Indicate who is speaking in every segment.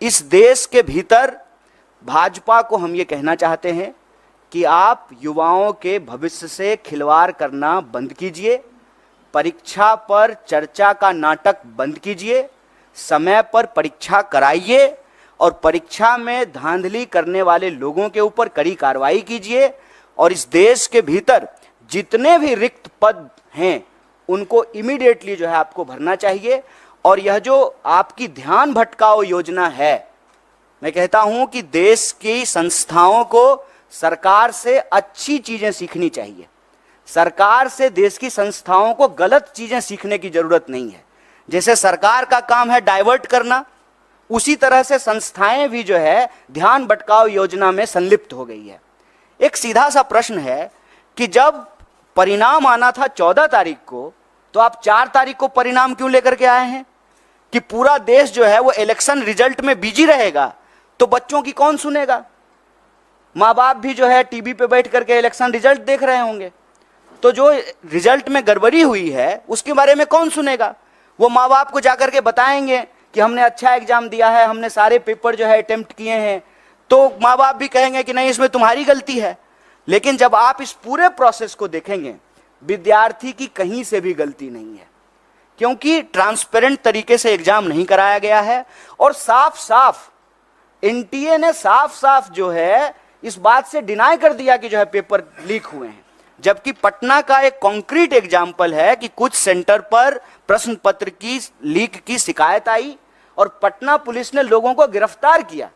Speaker 1: इस देश के भीतर भाजपा को हम ये कहना चाहते हैं कि आप युवाओं के भविष्य से खिलवाड़ करना बंद कीजिए, परीक्षा पर चर्चा का नाटक बंद कीजिए, समय पर परीक्षा कराइए और परीक्षा में धांधली करने वाले लोगों के ऊपर कड़ी कार्रवाई कीजिए। और इस देश के भीतर जितने भी रिक्त पद हैं उनको इमीडिएटली जो है आपको भरना चाहिए। और यह जो आपकी ध्यान भटकाओ योजना है, मैं कहता हूं कि देश की संस्थाओं को सरकार से अच्छी चीजें सीखनी चाहिए। सरकार से देश की संस्थाओं को गलत चीजें सीखने की जरूरत नहीं है। जैसे सरकार का काम है डाइवर्ट करना, उसी तरह से संस्थाएं भी जो है ध्यान भटकाओ योजना में संलिप्त हो गई है। एक सीधा सा प्रश्न है कि जब परिणाम आना था 14 तारीख को, तो आप 4 तारीख को परिणाम क्यों लेकर के आए हैं? कि पूरा देश जो है वो इलेक्शन रिजल्ट में बिजी रहेगा तो बच्चों की कौन सुनेगा? माँ बाप भी जो है टीवी पे बैठ करके इलेक्शन रिजल्ट देख रहे होंगे, तो जो रिजल्ट में गड़बड़ी हुई है उसके बारे में कौन सुनेगा? वो माँ बाप को जाकर के बताएंगे कि हमने अच्छा एग्जाम दिया है, हमने सारे पेपर जो है अटेम्प्ट किए हैं, तो माँ बाप भी कहेंगे कि नहीं इसमें तुम्हारी गलती है। लेकिन जब आप इस पूरे प्रोसेस को देखेंगे, विद्यार्थी की कहीं से भी गलती नहीं है, क्योंकि ट्रांसपेरेंट तरीके से एग्जाम नहीं कराया गया है। और साफ साफ एनटीए ने साफ साफ जो है इस बात से डिनाई कर दिया कि जो है पेपर लीक हुए हैं। जबकि पटना का एक कॉन्क्रीट एग्जाम्पल है कि कुछ सेंटर पर प्रश्न पत्र की लीक की शिकायत आई और पटना पुलिस ने लोगों को गिरफ्तार किया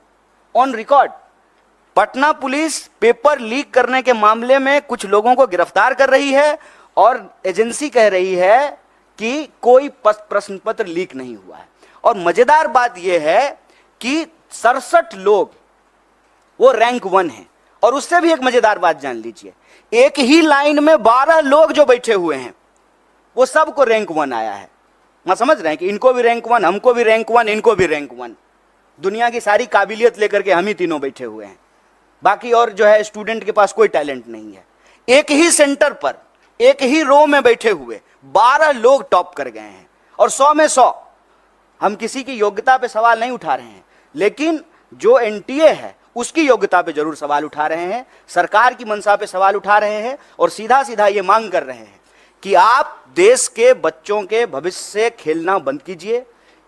Speaker 1: on record. Patna police paper leak करने के मामले में कुछ लोगों को गिरफ्तार कर रही है और एजेंसी कह रही है कि कोई प्रश्न पत्र लीक नहीं हुआ है। और मजेदार बात यह है कि 67 लोग वो रैंक 1 हैं। और उससे भी एक मजेदार बात जान लीजिए, एक ही लाइन में 12 लोग जो बैठे हुए हैं वो सबको रैंक 1 आया है। मैं समझ रहे हैं कि इनको भी रैंक 1, हमको भी रैंक 1, इनको भी रैंक 1। दुनिया की सारी काबिलियत लेकर के हम ही तीनों बैठे हुए हैं, बाकी और जो है स्टूडेंट के पास कोई टैलेंट नहीं है। एक ही सेंटर पर एक ही रो में बैठे हुए 12 लोग टॉप कर गए हैं और 100 में 100। हम किसी की योग्यता पे सवाल नहीं उठा रहे हैं, लेकिन जो एनटीए है उसकी योग्यता पे जरूर सवाल उठा रहे हैं, सरकार की मंशा पे सवाल उठा रहे हैं और सीधा सीधा ये मांग कर रहे हैं कि आप देश के बच्चों के भविष्य से खेलना बंद कीजिए,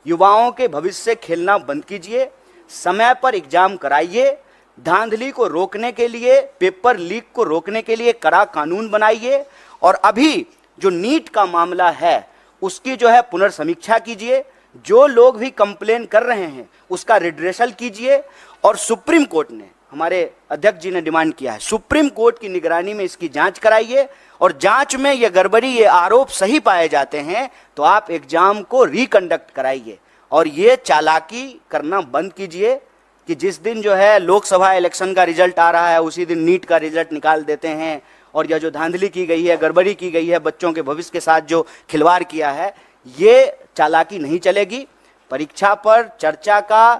Speaker 1: युवाओं के भविष्य से खेलना बंद कीजिए, समय पर एग्जाम कराइए, धांधली को रोकने के लिए, पेपर लीक को रोकने के लिए कड़ा कानून बनाइए। और अभी जो नीट का मामला है उसकी जो है पुनर्समीक्षा कीजिए, जो लोग भी कंप्लेन कर रहे हैं उसका रिड्रेसल कीजिए। और सुप्रीम कोर्ट ने, हमारे अध्यक्ष जी ने डिमांड किया है, सुप्रीम कोर्ट की निगरानी में इसकी जांच कराइए और जांच में ये गड़बड़ी, ये आरोप सही पाए जाते हैं तो आप एग्जाम को रिकंडक्ट कराइए और ये चालाकी करना बंद कीजिए कि जिस दिन जो है लोकसभा इलेक्शन का रिजल्ट आ रहा है उसी दिन नीट का रिजल्ट निकाल देते हैं। और यह जो धांधली की गई है, गड़बड़ी की गई है, बच्चों के भविष्य के साथ जो खिलवाड़ किया है, ये चालाकी नहीं चलेगी। परीक्षा पर चर्चा का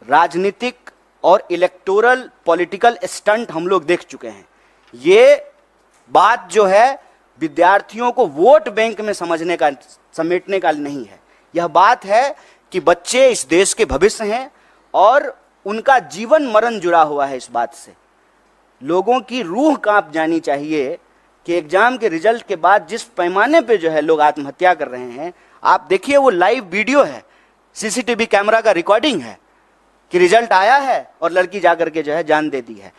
Speaker 1: राजनीतिक और इलेक्टोरल पॉलिटिकल स्टंट हम लोग देख चुके हैं। ये बात जो है विद्यार्थियों को वोट बैंक में समझने का, समेटने का नहीं है। यह बात है कि बच्चे इस देश के भविष्य हैं और उनका जीवन मरण जुड़ा हुआ है इस बात से। लोगों की रूह कांप जानी चाहिए कि एग्जाम के रिजल्ट के बाद जिस पैमाने पे जो है लोग आत्महत्या कर रहे हैं। आप देखिए, वो लाइव वीडियो है, सीसीटीवी कैमरा का रिकॉर्डिंग है कि रिजल्ट आया है और लड़की जाकर के जो है जान दे दी है।